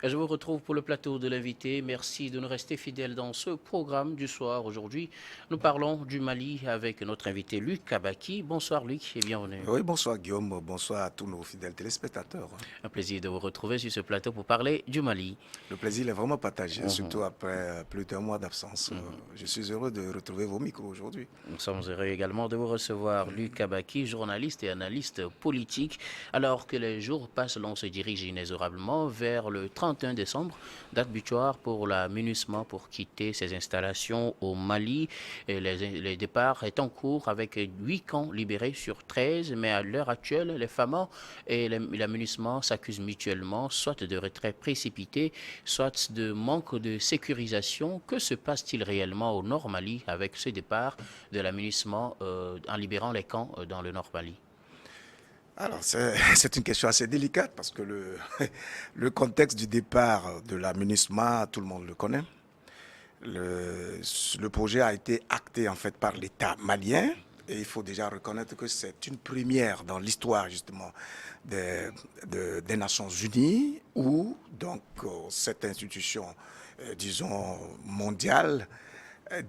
Je vous retrouve pour le plateau de l'invité. Merci de nous rester fidèles dans ce programme du soir. Aujourd'hui, nous parlons du Mali avec notre invité Luc Kabaki. Bonsoir Luc et bienvenue. Oui, bonsoir Guillaume, bonsoir à tous nos fidèles téléspectateurs. Un plaisir de vous retrouver sur ce plateau pour parler du Mali. Le plaisir est vraiment partagé, Mhm, surtout après plus d'un mois d'absence. mhm. Je suis heureux de retrouver vos micros aujourd'hui. Nous sommes heureux également de vous recevoir, Luc Kabaki, journaliste et analyste politique. Alors que les jours passent, l'on se dirige inexorablement vers le 31 décembre, date butoir pour la MINUSMA pour quitter ses installations au Mali. Et les départs est en cours avec 8 camps libérés sur 13, mais à l'heure actuelle, les FAMA et la MINUSMA s'accusent mutuellement, soit de retrait précipité, soit de manque de sécurisation. Que se passe-t-il réellement au Nord Mali avec ce départ de l'aménagement en libérant les camps dans le Nord Mali? Alors, c'est une question assez délicate parce que le contexte du départ de la MINUSMA, tout le monde le connaît. Le projet a été acté en fait par l'État malien. Et il faut déjà reconnaître que c'est une première dans l'histoire justement des Nations Unies où donc cette institution, disons, mondiale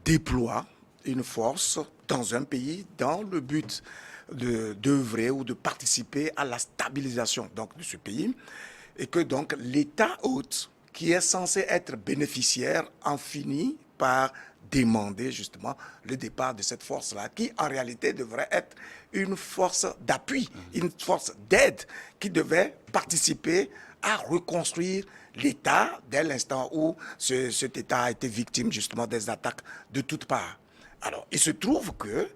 déploie une force dans un pays dans le but d'œuvrer ou de participer à la stabilisation donc, de ce pays et que donc l'État hôte qui est censé être bénéficiaire en finit par demander justement le départ de cette force-là, qui en réalité devrait être une force d'appui, une force d'aide qui devait participer à reconstruire l'État dès l'instant où cet État a été victime justement des attaques de toutes parts. Alors, il se trouve que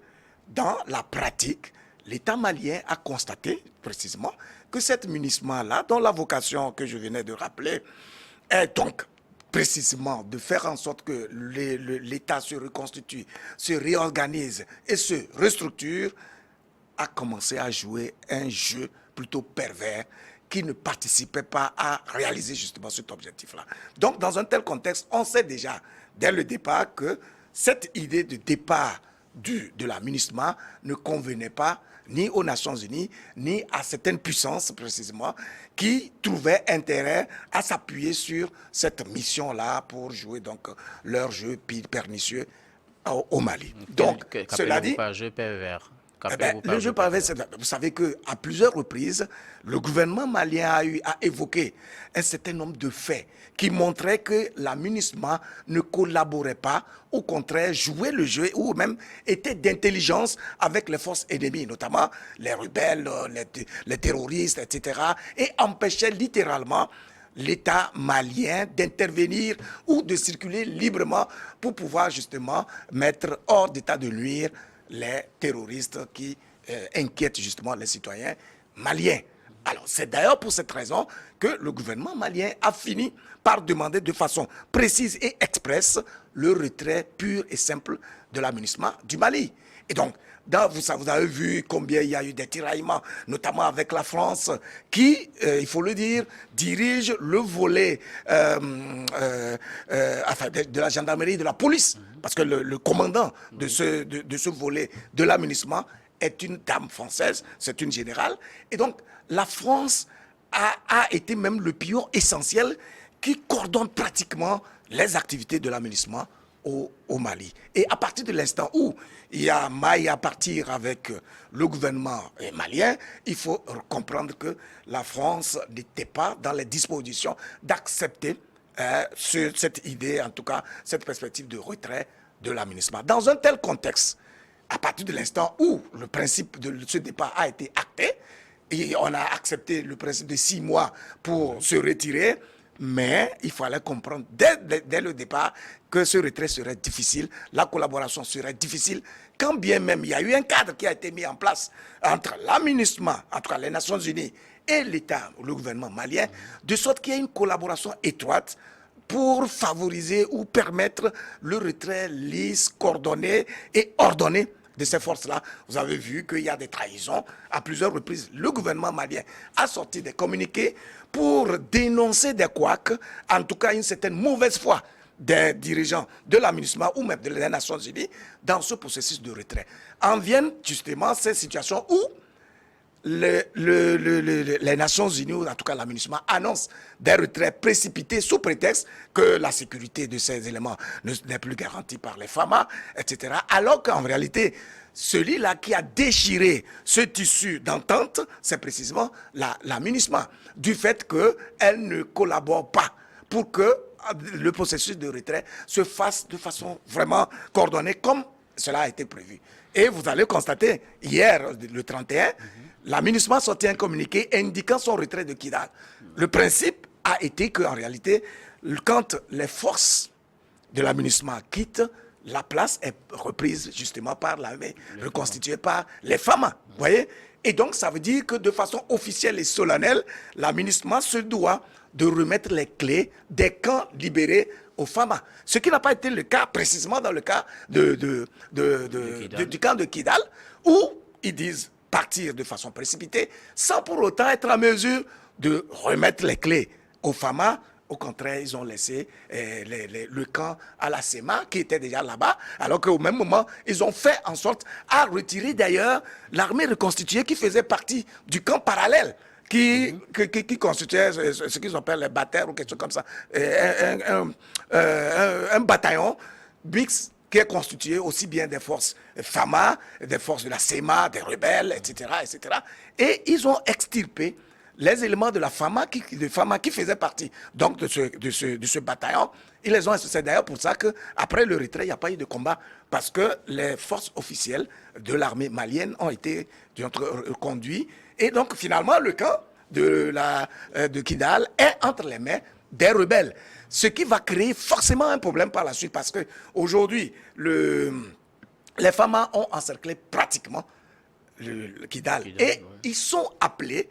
dans la pratique, l'État malien a constaté précisément que cette MINUSMA-là, dont la vocation que je venais de rappeler, est donc précisément de faire en sorte que l'État se reconstitue, se réorganise et se restructure, a commencé à jouer un jeu plutôt pervers qui ne participait pas à réaliser justement cet objectif-là. Donc, dans un tel contexte, on sait déjà, dès le départ, que cette idée de départ de la MINUSMA ne convenait pas ni aux Nations Unies, ni à certaines puissances précisément, qui trouvaient intérêt à s'appuyer sur cette mission-là pour jouer donc leur jeu pernicieux au Mali. Donc, cela Qu'appelez-vous dit, pas jeu pervers? Qu'appelez-vous le par jeu jeu parvait, pervers? vous savez qu'à plusieurs reprises, le gouvernement malien a évoqué un certain nombre de faits qui montraient que la MINUSMA ne collaborait pas, au contraire, jouait le jeu ou même était d'intelligence avec les forces ennemies, notamment les rebelles, les terroristes, etc., et empêchait littéralement l'État malien d'intervenir ou de circuler librement pour pouvoir justement mettre hors d'état de nuire les terroristes qui inquiètent justement les citoyens maliens. Alors, c'est d'ailleurs pour cette raison que le gouvernement malien a fini par demander de façon précise et expresse le retrait pur et simple de la MINUSMA du Mali. Et donc, vous avez vu combien il y a eu des tiraillements, notamment avec la France, qui, il faut le dire, dirige le volet enfin, de la gendarmerie, de la police. Parce que le commandant de ce volet de la MINUSMA est une dame française, c'est une générale. Et donc, la France a été même le pion essentiel qui coordonne pratiquement les activités de la MINUSMA au Mali. Et à partir de l'instant où il y a maille à partir avec le gouvernement malien, il faut comprendre que la France n'était pas dans les dispositions d'accepter cette idée, en tout cas cette perspective de retrait de la MINUSMA. Dans un tel contexte, à partir de l'instant où le principe de ce départ a été acté, et on a accepté le principe de 6 mois pour se retirer, mais il fallait comprendre dès le départ que ce retrait serait difficile, la collaboration serait difficile, quand bien même il y a eu un cadre qui a été mis en place entre la MINUSMA, entre les Nations Unies et l'État, le gouvernement malien, de sorte qu'il y ait une collaboration étroite pour favoriser ou permettre le retrait lisse, coordonné et ordonné de ces forces-là. Vous avez vu qu'il y a des trahisons à plusieurs reprises. Le gouvernement malien a sorti des communiqués pour dénoncer des couacs, en tout cas une certaine mauvaise foi des dirigeants de la MINUSMA ou même des Nations Unies dans ce processus de retrait. En viennent justement ces situations où les Nations Unies, ou en tout cas la MINUSMA, annoncent des retraits précipités sous prétexte que la sécurité de ces éléments n'est plus garantie par les FAMA, etc. Alors qu'en réalité, celui-là qui a déchiré ce tissu d'entente, c'est précisément la MINUSMA, du fait qu'elle ne collabore pas pour que le processus de retrait se fasse de façon vraiment coordonnée comme cela a été prévu. Et vous allez constater, hier, le 31, la MINUSMA a sorti un communiqué indiquant son retrait de Kidal. Le principe a été qu'en réalité, quand les forces de la MINUSMA quittent, la place est reprise justement par l'armée, reconstituée par les FAMA. Vous voyez? Et donc, ça veut dire que de façon officielle et solennelle, la MINUSMA se doit de remettre les clés des camps libérés aux FAMA. Ce qui n'a pas été le cas précisément dans le cas du camp de Kidal, où ils disent partir de façon précipitée, sans pour autant être en mesure de remettre les clés aux FAMA. Au contraire, ils ont laissé le camp à la SEMA, qui était déjà là-bas, alors qu'au même moment, ils ont fait en sorte à retirer d'ailleurs l'armée reconstituée qui faisait partie du camp parallèle, qui constituait ce qu'ils appellent les bataires ou quelque chose comme ça, un bataillon BIX qui est constitué aussi bien des forces FAMA, des forces de la SEMA, des rebelles, etc., etc. Et ils ont extirpé les éléments de la FAMA qui faisaient partie donc de ce bataillon. Ils les ont. C'est d'ailleurs pour ça qu'après le retrait, il n'y a pas eu de combat, parce que les forces officielles de l'armée malienne ont été conduites. Et donc finalement, le camp de Kidal est entre les mains des rebelles. Ce qui va créer forcément un problème par la suite, parce qu'aujourd'hui, les FAMA ont encerclé pratiquement le Kidal. Et ils sont appelés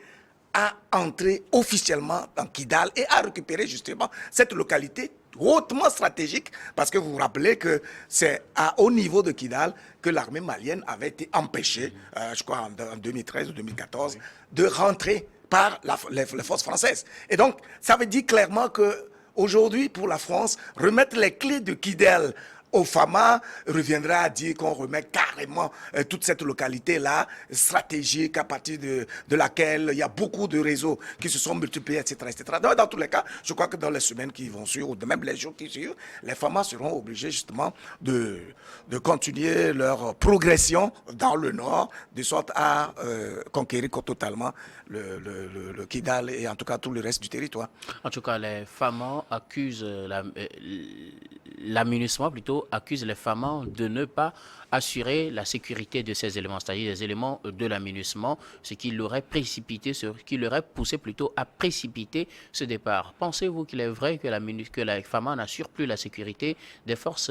à entrer officiellement dans Kidal et à récupérer justement cette localité hautement stratégique, parce que vous vous rappelez que c'est au niveau de Kidal que l'armée malienne avait été empêchée, je crois en 2013 ou 2014, de rentrer par les forces françaises. Et donc, ça veut dire clairement que aujourd'hui, pour la France, remettre les clés de Kidal au FAMA reviendra à dire qu'on remet carrément toute cette localité-là, stratégique, à partir de laquelle il y a beaucoup de réseaux qui se sont multipliés, etc. etc. Dans tous les cas, je crois que dans les semaines qui vont suivre, ou même les jours qui suivent, les FAMA seront obligés justement de continuer leur progression dans le nord, de sorte à conquérir totalement le Kidal et en tout cas tout le reste du territoire. En tout cas, les FAMA accusent la MINUSMA plutôt accuse les FAMA de ne pas assurer la sécurité de ces éléments, c'est-à-dire les éléments de la MINUSMA, ce qui l'aurait précipité, ce qui l'aurait poussé plutôt à précipiter ce départ. Pensez-vous qu'il est vrai que la FAMA n'assure plus la sécurité des forces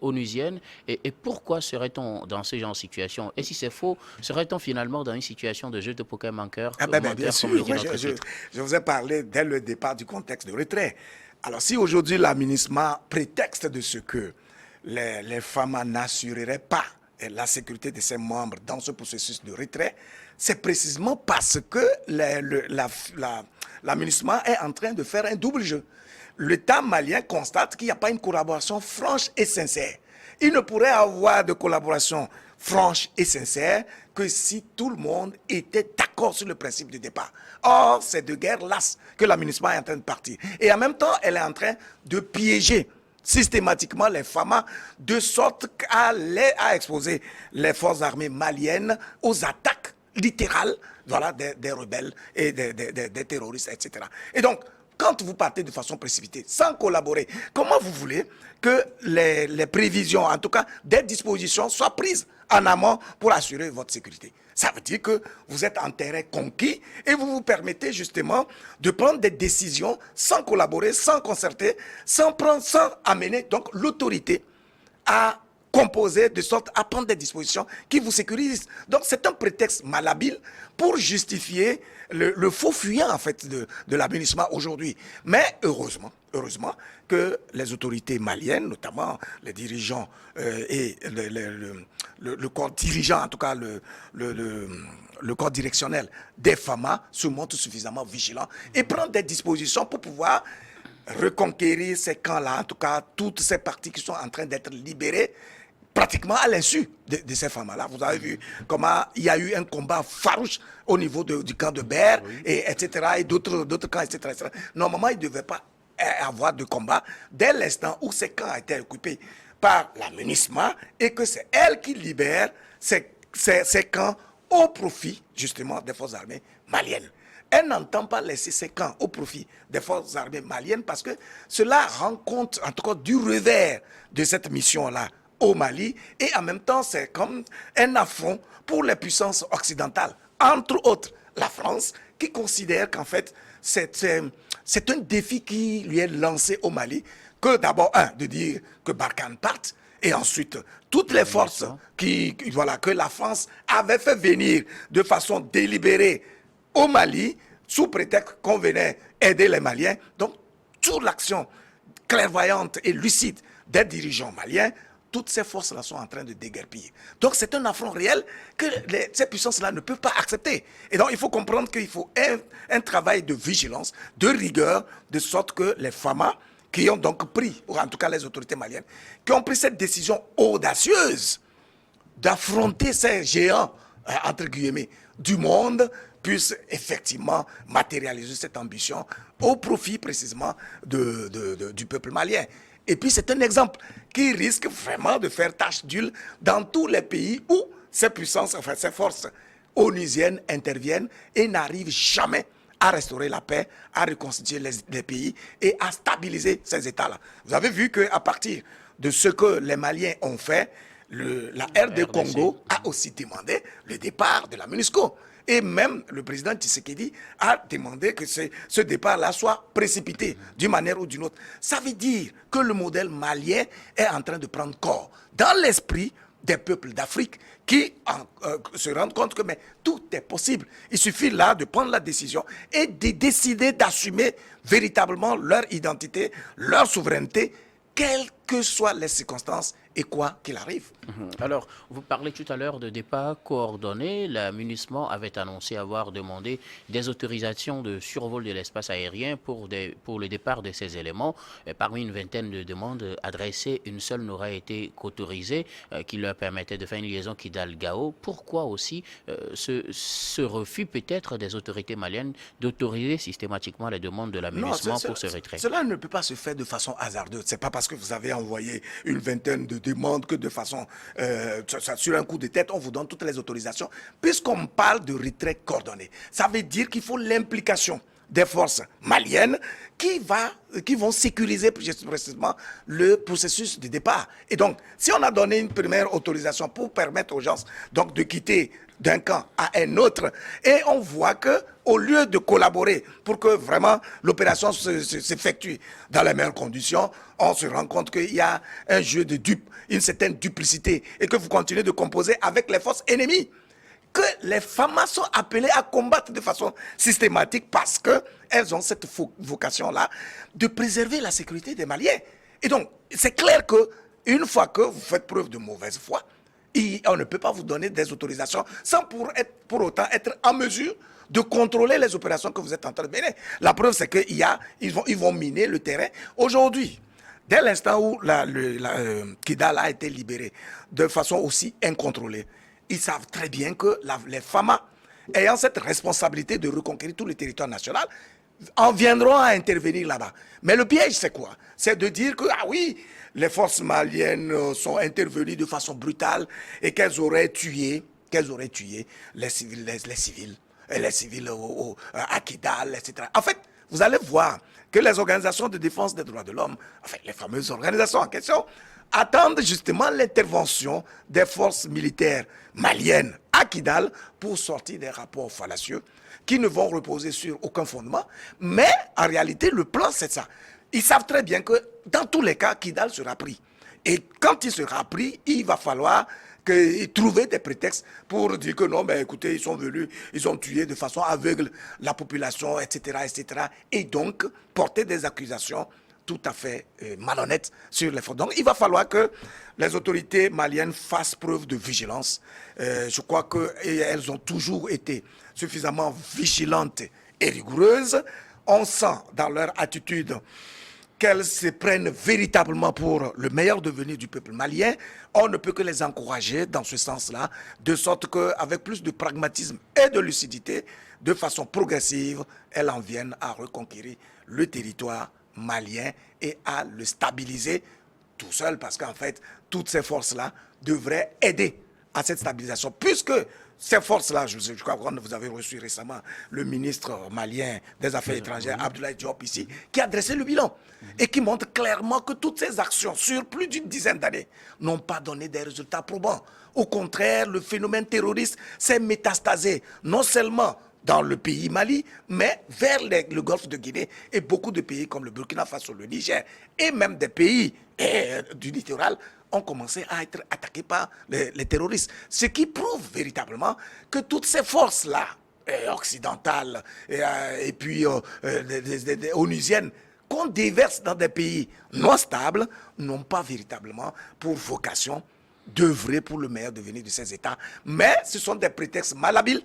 onusiennes, et pourquoi serait-on dans ce genre de situation? Et si c'est faux, serait-on finalement dans une situation de jeu de Pokémon cœur? Bien sûr, je vous ai parlé dès le départ du contexte de retrait. Alors, si aujourd'hui la MINUSMA prétexte de ce que les FAMA n'assureraient pas la sécurité de ses membres dans ce processus de retrait, c'est précisément parce que la MINUSMA est en train de faire un double jeu. L'État malien constate qu'il n'y a pas une collaboration franche et sincère. Il ne pourrait avoir de collaboration franche et sincère que si tout le monde était d'accord sur le principe du départ. Or, c'est de guerre lasse que la MINUSMA est en train de partir. Et en même temps, elle est en train de piéger systématiquement les FAMA, de sorte à exposer les forces armées maliennes aux attaques littérales, voilà, des rebelles et des terroristes, etc. Et donc, quand vous partez de façon précipitée, sans collaborer, comment vous voulez que les prévisions, en tout cas des dispositions, soient prises en amont pour assurer votre sécurité? Ça veut dire que vous êtes en terrain conquis et vous vous permettez justement de prendre des décisions sans collaborer, sans concerter, sans amener donc l'autorité à composer de sorte à prendre des dispositions qui vous sécurisent. Donc c'est un prétexte malhabile pour justifier le faux fuyant en fait de la MINUSMA aujourd'hui. Mais heureusement que les autorités maliennes, notamment les dirigeants et le corps dirigeant, en tout cas le corps directionnel des FAMA, se montrent suffisamment vigilants et prennent des dispositions pour pouvoir reconquérir ces camps-là, en tout cas toutes ces parties qui sont en train d'être libérées pratiquement à l'insu de ces femmes-là. Vous avez vu comment il y a eu un combat farouche au niveau du camp de Ber, et etc., et d'autres camps, etc., etc. Normalement, il ne devait pas avoir de combat dès l'instant où ces camps étaient occupés par la MINUSMA et que c'est elle qui libère ces camps au profit, justement, des forces armées maliennes. Elle n'entend pas laisser ces camps au profit des forces armées maliennes parce que cela rend compte, en tout cas, du revers de cette mission-là au Mali. Et en même temps, c'est comme un affront pour les puissances occidentales. Entre autres, la France, qui considère qu'en fait, c'est un défi qui lui est lancé au Mali. Que d'abord, de dire que Barkhane parte, et ensuite, toutes les forces que la France avait fait venir de façon délibérée au Mali, sous prétexte qu'on venait aider les Maliens. Donc, toute l'action clairvoyante et lucide des dirigeants maliens, toutes ces forces-là sont en train de déguerpir. Donc, c'est un affront réel que ces puissances-là ne peuvent pas accepter. Et donc, il faut comprendre qu'il faut un travail de vigilance, de rigueur, de sorte que les FAMA, qui ont donc pris, ou en tout cas les autorités maliennes, qui ont pris cette décision audacieuse d'affronter ces géants, entre guillemets, du monde, puissent effectivement matérialiser cette ambition au profit précisément du peuple malien. Et puis c'est un exemple qui risque vraiment de faire tache d'huile dans tous les pays où ces puissances, enfin ces forces onusiennes interviennent et n'arrivent jamais à restaurer la paix, à reconstituer les pays et à stabiliser ces États-là. Vous avez vu qu'à partir de ce que les Maliens ont fait, la RD Congo a aussi demandé le départ de la MONUSCO. Et même le président Tshisekedi a demandé que ce départ-là soit précipité d'une manière ou d'une autre. Ça veut dire que le modèle malien est en train de prendre corps dans l'esprit des peuples d'Afrique qui se rendent compte que mais, tout est possible. Il suffit là de prendre la décision et de décider d'assumer véritablement leur identité, leur souveraineté, quelles que soient les circonstances et quoi qu'il arrive. Alors, vous parlez tout à l'heure de départ coordonné. La MINUSMA avait annoncé avoir demandé des autorisations de survol de l'espace aérien pour le départ de ces éléments. Parmi une vingtaine de demandes adressées, une seule n'aurait été qu'autorisée, qui leur permettait de faire une liaison Kidal-Gao. Pourquoi aussi ce refus peut-être des autorités maliennes d'autoriser systématiquement les demandes de la MINUSMA pour ce retrait? Cela ne peut pas se faire de façon hasardeuse. Ce n'est pas parce que vous avez envoyé une vingtaine de demandes que de façon sur un coup de tête, on vous donne toutes les autorisations. Puisqu'on parle de retrait coordonné, ça veut dire qu'il faut l'implication des forces maliennes qui vont sécuriser précisément le processus de départ. Et donc, si on a donné une première autorisation pour permettre aux gens donc, de quitter d'un camp à un autre, et on voit que au lieu de collaborer pour que vraiment l'opération s'effectue dans les meilleures conditions, on se rend compte qu'il y a un jeu de dupes, une certaine duplicité, et que vous continuez de composer avec les forces ennemies. Que les FAMA sont appelées à combattre de façon systématique parce qu'elles ont cette vocation-là de préserver la sécurité des Maliens. Et donc, c'est clair qu'une fois que vous faites preuve de mauvaise foi, on ne peut pas vous donner des autorisations sans pour autant être en mesure de contrôler les opérations que vous êtes en train de mener. La preuve, c'est qu'ils vont miner le terrain. Aujourd'hui, dès l'instant où Kidal a été libéré de façon aussi incontrôlée, ils savent très bien que les FAMA, ayant cette responsabilité de reconquérir tout le territoire national, en viendront à intervenir là-bas. Mais le piège, c'est quoi? C'est de dire que, ah oui, les forces maliennes sont intervenues de façon brutale et qu'elles auraient tué les civils à Kidal, etc. En fait, vous allez voir que les organisations de défense des droits de l'homme, enfin les fameuses organisations en question, attendent justement l'intervention des forces militaires maliennes à Kidal pour sortir des rapports fallacieux qui ne vont reposer sur aucun fondement. Mais en réalité, le plan, c'est ça. Ils savent très bien que dans tous les cas, Kidal sera pris. Et quand il sera pris, il va falloir trouver des prétextes pour dire que non, ben écoutez, ils sont venus, ils ont tué de façon aveugle la population, etc., etc. Et donc, porter des accusations tout à fait malhonnêtes sur les forces. Donc, il va falloir que les autorités maliennes fassent preuve de vigilance. Je crois qu'elles ont toujours été suffisamment vigilantes et rigoureuses. On sent dans leur attitude qu'elles se prennent véritablement pour le meilleur devenir du peuple malien, on ne peut que les encourager dans ce sens-là, de sorte qu'avec plus de pragmatisme et de lucidité, de façon progressive, elles en viennent à reconquérir le territoire malien et à le stabiliser tout seul, parce qu'en fait, toutes ces forces-là devraient aider à cette stabilisation, puisque ces forces-là, je crois que vous avez reçu récemment le ministre malien des Affaires étrangères, Abdoulaye Diop, ici, qui a dressé le bilan et qui montre clairement que toutes ces actions sur plus d'une dizaine d'années n'ont pas donné des résultats probants. Au contraire, le phénomène terroriste s'est métastasé, non seulement dans le pays Mali, mais vers le golfe de Guinée et beaucoup de pays comme le Burkina Faso, le Niger et même des pays du littoral ont commencé à être attaqués par les terroristes. Ce qui prouve véritablement que toutes ces forces-là, occidentales et puis onusiennes, qu'on déverse dans des pays non stables, n'ont pas véritablement pour vocation d'œuvrer pour le meilleur devenir de ces États. Mais ce sont des prétextes malhabiles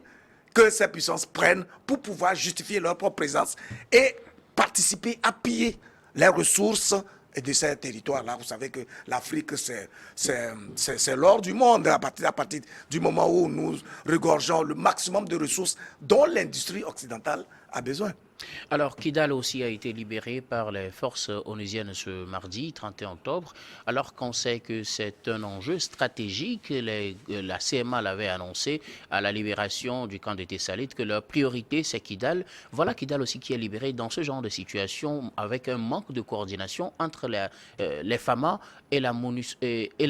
que ces puissances prennent pour pouvoir justifier leur propre présence et participer à piller les ressources de ces territoires-là. Vous savez que l'Afrique, c'est l'or du monde à partir du moment où nous regorgeons le maximum de ressources dont l'industrie occidentale a besoin. Alors, Kidal aussi a été libéré par les forces onusiennes ce mardi 31 octobre, alors qu'on sait que c'est un enjeu stratégique. La CMA l'avait annoncé à la libération du camp de Tessalit que leur priorité c'est Kidal. Voilà Kidal aussi qui est libéré dans ce genre de situation avec un manque de coordination entre les FAMA et la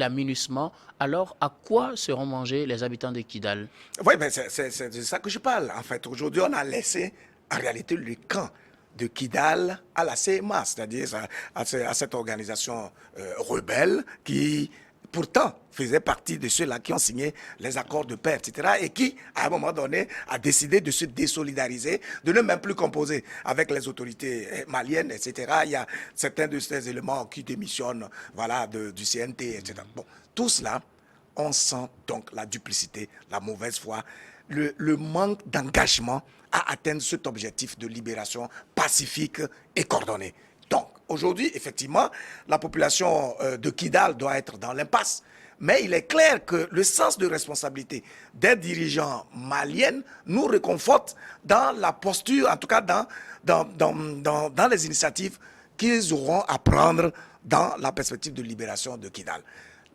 MINUSMA. Alors, à quoi seront mangés les habitants de Kidal? Oui, mais c'est de ça que je parle. En fait, aujourd'hui, on a laissé en réalité le camp de Kidal à la CMA, c'est-à-dire à cette organisation rebelle qui pourtant faisait partie de ceux-là qui ont signé les accords de paix, etc. et qui, à un moment donné, a décidé de se désolidariser, de ne même plus composer avec les autorités maliennes, etc. Il y a certains de ces éléments qui démissionnent, voilà, du CNT, etc. Bon, tout cela, on sent donc la duplicité, la mauvaise foi, le manque d'engagement à atteindre cet objectif de libération pacifique et coordonnée. Donc, aujourd'hui, effectivement, la population de Kidal doit être dans l'impasse. Mais il est clair que le sens de responsabilité des dirigeants maliens nous réconforte dans la posture, en tout cas dans les initiatives qu'ils auront à prendre dans la perspective de libération de Kidal.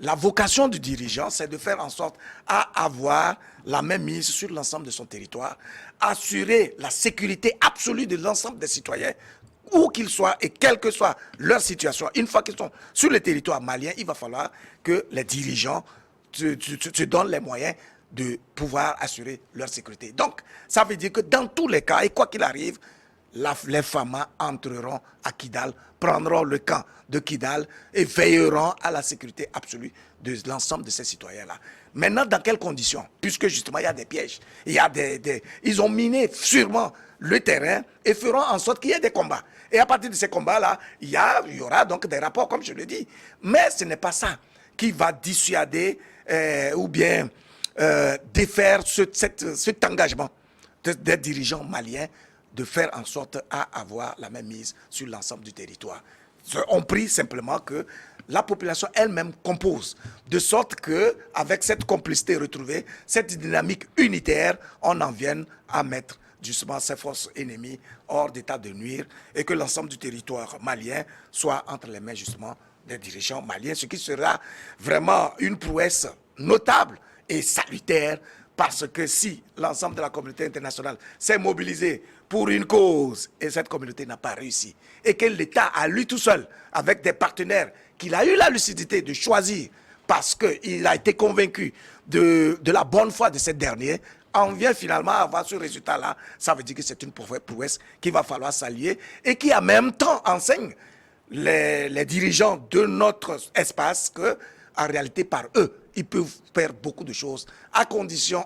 La vocation du dirigeant, c'est de faire en sorte à avoir la même mise sur l'ensemble de son territoire, assurer la sécurité absolue de l'ensemble des citoyens, où qu'ils soient et quelle que soit leur situation. Une fois qu'ils sont sur le territoire malien, il va falloir que les dirigeants se donnent les moyens de pouvoir assurer leur sécurité. Donc, ça veut dire que dans tous les cas, et quoi qu'il arrive, les FAMA entreront à Kidal, prendront le camp de Kidal et veilleront à la sécurité absolue de l'ensemble de ces citoyens-là. Maintenant, dans quelles conditions? Puisque justement, il y a des pièges. Ils ont miné sûrement le terrain et feront en sorte qu'il y ait des combats. Et à partir de ces combats-là, il y aura donc des rapports, comme je le dis. Mais ce n'est pas ça qui va dissuader ou bien défaire cet engagement des dirigeants maliens de faire en sorte à avoir la même mise sur l'ensemble du territoire. On prie simplement que la population elle-même compose, de sorte que, avec cette complicité retrouvée, cette dynamique unitaire, on en vienne à mettre justement ces forces ennemies hors d'état de nuire et que l'ensemble du territoire malien soit entre les mains justement des dirigeants maliens, ce qui sera vraiment une prouesse notable et salutaire. Parce que si l'ensemble de la communauté internationale s'est mobilisée pour une cause et cette communauté n'a pas réussi, et que l'État à lui tout seul, avec des partenaires qu'il a eu la lucidité de choisir parce qu'il a été convaincu de la bonne foi de ces derniers, on vient finalement avoir ce résultat-là, ça veut dire que c'est une prouesse qu'il va falloir s'allier et qui en même temps enseigne les dirigeants de notre espace que, en réalité, par eux, ils peuvent faire beaucoup de choses, à condition,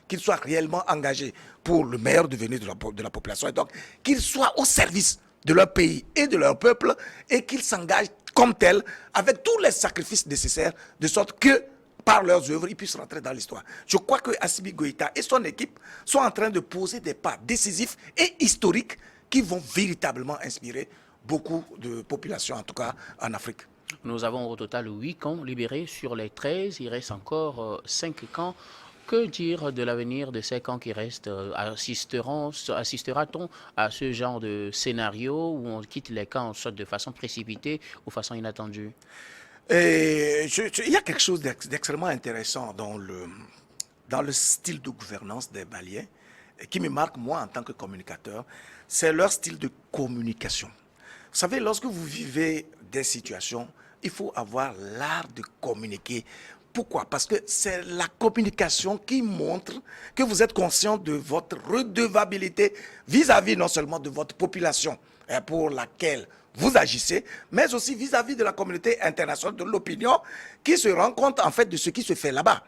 qu'ils soient réellement engagés pour le meilleur devenir de la population, et donc qu'ils soient au service de leur pays et de leur peuple, et qu'ils s'engagent comme tels, avec tous les sacrifices nécessaires, de sorte que, par leurs œuvres, ils puissent rentrer dans l'histoire. Je crois que Assimi Goïta et son équipe sont en train de poser des pas décisifs et historiques qui vont véritablement inspirer beaucoup de populations, en tout cas en Afrique. Nous avons au total 8 camps libérés sur les 13. Il reste encore 5 camps. Que dire de l'avenir de ces camps qui restent? Assistera-t-on à ce genre de scénario où on quitte les camps soit de façon précipitée ou façon inattendue? Il y a quelque chose d'extrêmement intéressant dans le style de gouvernance des Maliens et qui me marque moi en tant que communicateur, c'est leur style de communication. Vous savez, lorsque vous vivez des situations, il faut avoir l'art de communiquer. Pourquoi? Parce que c'est la communication qui montre que vous êtes conscient de votre redevabilité vis-à-vis non seulement de votre population pour laquelle vous agissez, mais aussi vis-à-vis de la communauté internationale, de l'opinion qui se rend compte en fait de ce qui se fait là-bas.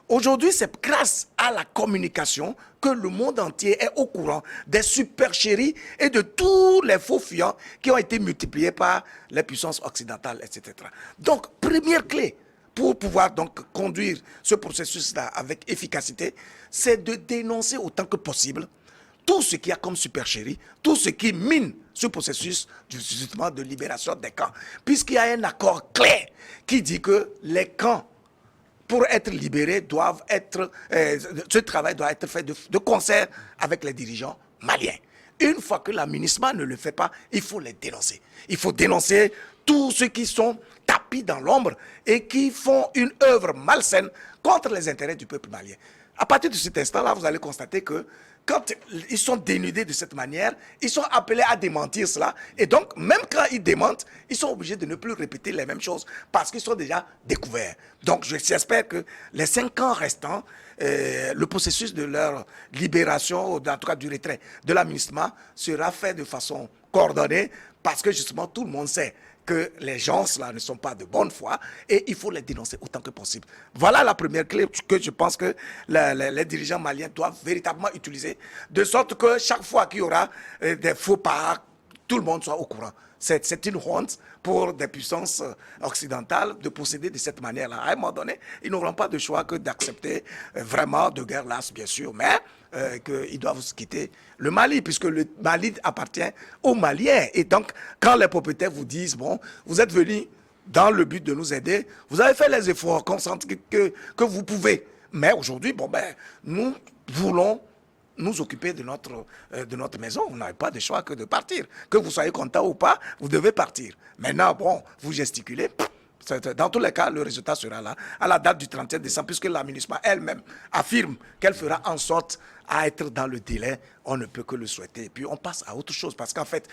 Aujourd'hui, c'est grâce à la communication que le monde entier est au courant des supercheries et de tous les faux fuyants qui ont été multipliés par les puissances occidentales, etc. Donc, première clé pour pouvoir donc conduire ce processus-là avec efficacité, c'est de dénoncer autant que possible tout ce qu'il y a comme supercherie, tout ce qui mine ce processus justement de libération des camps. Puisqu'il y a un accord clair qui dit que les camps, pour être libérés, ce travail doit être fait de concert avec les dirigeants maliens. Une fois que l'aménagement ne le fait pas, il faut les dénoncer. Il faut dénoncer tous ceux qui sont tapis dans l'ombre et qui font une œuvre malsaine contre les intérêts du peuple malien. À partir de cet instant-là, vous allez constater que quand ils sont dénudés de cette manière, ils sont appelés à démentir cela. Et donc, même quand ils démentent, ils sont obligés de ne plus répéter les mêmes choses parce qu'ils sont déjà découverts. Donc, j'espère que les 5 ans restants, le processus de leur libération, ou en tout cas du retrait de l'aménagement, sera fait de façon coordonnée parce que justement, tout le monde sait que les gens là ne sont pas de bonne foi et il faut les dénoncer autant que possible. Voilà la première clé que je pense que les dirigeants maliens doivent véritablement utiliser, de sorte que chaque fois qu'il y aura des faux pas, tout le monde soit au courant. C'est une honte pour des puissances occidentales de procéder de cette manière-là. À un moment donné, ils n'auront pas de choix que d'accepter vraiment de guerre lasse, bien sûr, mais qu'ils doivent quitter le Mali, puisque le Mali appartient aux Maliens. Et donc, quand les propriétaires vous disent, bon, vous êtes venus dans le but de nous aider, vous avez fait les efforts que vous pouvez. Mais aujourd'hui, bon, ben, nous voulons nous occuper de notre maison. Vous n'avez pas de choix que de partir. Que vous soyez content ou pas, vous devez partir. Maintenant, bon, vous gesticulez. Dans tous les cas, le résultat sera là, à la date du 31 décembre, puisque l'aménagement elle-même affirme qu'elle fera en sorte à être dans le délai. On ne peut que le souhaiter. Et puis, on passe à autre chose, parce qu'en fait,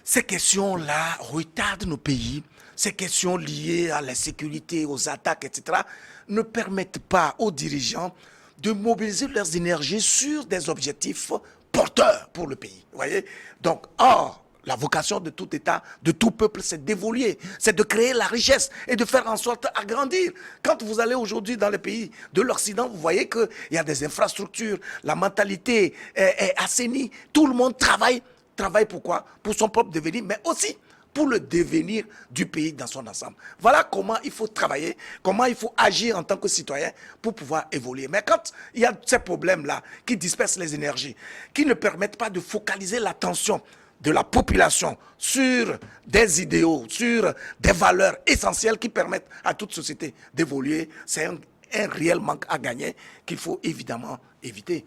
ces questions-là retardent nos pays. Ces questions liées à la sécurité, aux attaques, etc., ne permettent pas aux dirigeants de mobiliser leurs énergies sur des objectifs porteurs pour le pays. Vous voyez? Donc, la vocation de tout État, de tout peuple, c'est d'évoluer, c'est de créer la richesse et de faire en sorte d'agrandir. Quand vous allez aujourd'hui dans les pays de l'Occident, vous voyez qu'il y a des infrastructures, la mentalité est assainie, tout le monde travaille. Travaille pourquoi? Pour son propre devenir, mais aussi pour le devenir du pays dans son ensemble. Voilà comment il faut travailler, comment il faut agir en tant que citoyen pour pouvoir évoluer. Mais quand il y a ces problèmes-là qui dispersent les énergies, qui ne permettent pas de focaliser l'attention de la population sur des idéaux, sur des valeurs essentielles qui permettent à toute société d'évoluer, c'est un réel manque à gagner qu'il faut évidemment éviter.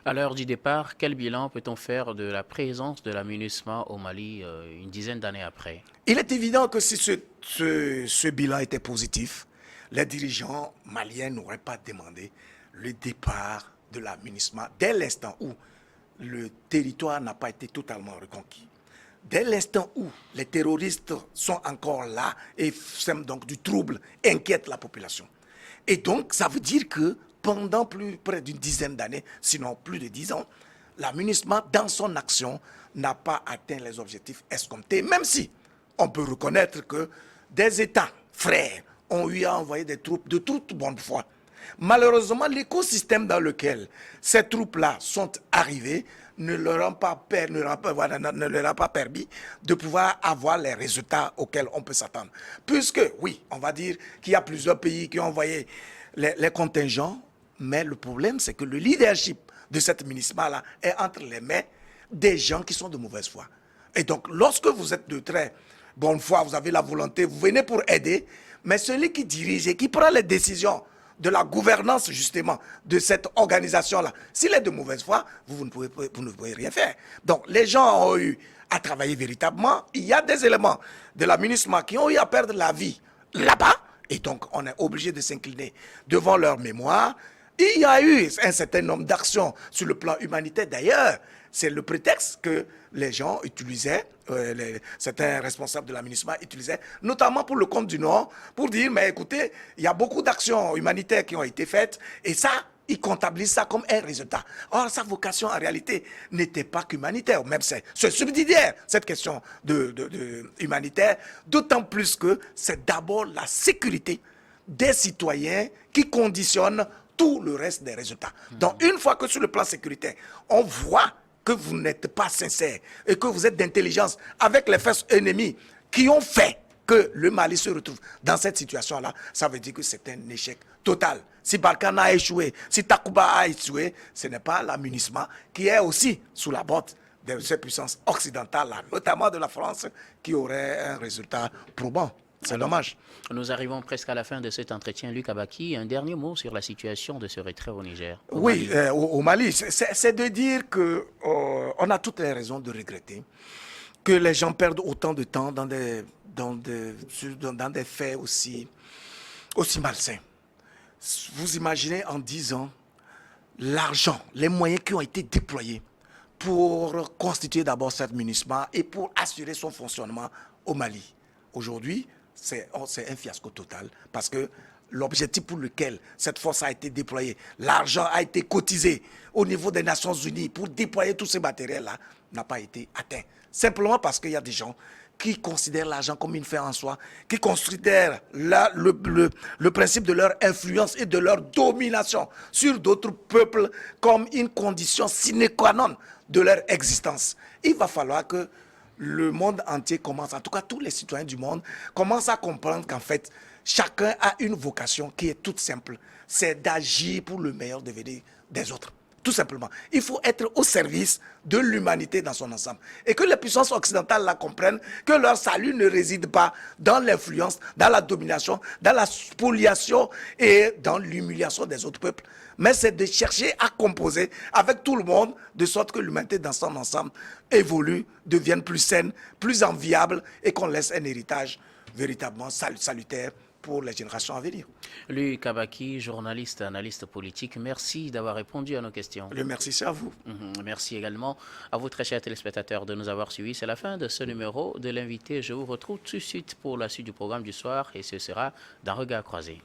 À l'heure du départ, quel bilan peut-on faire de la présence de la MINUSMA au Mali une dizaine d'années après? Il est évident que si ce bilan était positif, les dirigeants maliens n'auraient pas demandé le départ de la MINUSMA dès l'instant où le territoire n'a pas été totalement reconquis. Dès l'instant où les terroristes sont encore là et sèment donc du trouble, inquiètent la population. Et donc, ça veut dire que pendant près d'une dizaine d'années, sinon plus de 10 ans, la MINUSMA, dans son action, n'a pas atteint les objectifs escomptés, même si on peut reconnaître que des États frères ont eu à envoyer des troupes de toute bonne foi. Malheureusement, l'écosystème dans lequel ces troupes-là sont arrivées ne leur a pas permis de pouvoir avoir les résultats auxquels on peut s'attendre. Puisque, oui, on va dire qu'il y a plusieurs pays qui ont envoyé les contingents, mais le problème, c'est que le leadership de cette MINUSMA-là est entre les mains des gens qui sont de mauvaise foi. Et donc, lorsque vous êtes de très bonne foi, vous avez la volonté, vous venez pour aider, mais celui qui dirige et qui prend les décisions de la gouvernance, justement, de cette organisation-là, s'il est de mauvaise foi, vous ne pouvez rien faire. Donc, les gens ont eu à travailler véritablement. Il y a des éléments de la MINUSMA qui ont eu à perdre la vie là-bas, et donc on est obligé de s'incliner devant leur mémoire. Il y a eu un certain nombre d'actions sur le plan humanitaire. D'ailleurs, c'est le prétexte que les gens utilisaient, certains responsables de la MINUSMA utilisaient, notamment pour le compte du Nord, pour dire, mais écoutez, il y a beaucoup d'actions humanitaires qui ont été faites, et ça, ils comptabilisent ça comme un résultat. Or, sa vocation, en réalité, n'était pas qu'humanitaire, même c'est subsidiaire, cette question humanitaire, d'autant plus que c'est d'abord la sécurité des citoyens qui conditionne tout le reste des résultats. Donc, une fois que sur le plan sécuritaire, on voit que vous n'êtes pas sincère et que vous êtes d'intelligence avec les forces ennemies qui ont fait que le Mali se retrouve dans cette situation-là, ça veut dire que c'est un échec total. Si Barkhane a échoué, si Takuba a échoué, ce n'est pas la MINUSMA qui est aussi sous la botte de ces puissances occidentales-là, notamment de la France, qui aurait un résultat probant. C'est dommage. Nous arrivons presque à la fin de cet entretien. Luc Abaki, un dernier mot sur la situation de ce retrait au Niger. Oui, au Mali, c'est de dire qu'on a toutes les raisons de regretter que les gens perdent autant de temps dans des faits aussi malsains. Vous imaginez en 10 ans l'argent, les moyens qui ont été déployés pour constituer d'abord cette MINUSMA et pour assurer son fonctionnement au Mali. Aujourd'hui, c'est un fiasco total parce que l'objectif pour lequel cette force a été déployée, l'argent a été cotisé au niveau des Nations Unies pour déployer tous ces matériels-là, n'a pas été atteint. Simplement parce qu'il y a des gens qui considèrent l'argent comme une fin en soi, qui considèrent le principe de leur influence et de leur domination sur d'autres peuples comme une condition sine qua non de leur existence. Il va falloir que le monde entier commence, en tout cas tous les citoyens du monde, commencent à comprendre qu'en fait, chacun a une vocation qui est toute simple, c'est d'agir pour le meilleur devenir des autres. Tout simplement. Il faut être au service de l'humanité dans son ensemble. Et que les puissances occidentales la comprennent, que leur salut ne réside pas dans l'influence, dans la domination, dans la spoliation et dans l'humiliation des autres peuples. Mais c'est de chercher à composer avec tout le monde, de sorte que l'humanité dans son ensemble évolue, devienne plus saine, plus enviable et qu'on laisse un héritage véritablement salutaire pour les générations à venir. Luc Abaki, journaliste, analyste politique, merci d'avoir répondu à nos questions. Le merci, c'est à vous. Merci également à vous, très chers téléspectateurs, de nous avoir suivis. C'est la fin de ce numéro de l'invité. Je vous retrouve tout de suite pour la suite du programme du soir et ce sera d'un regard croisé.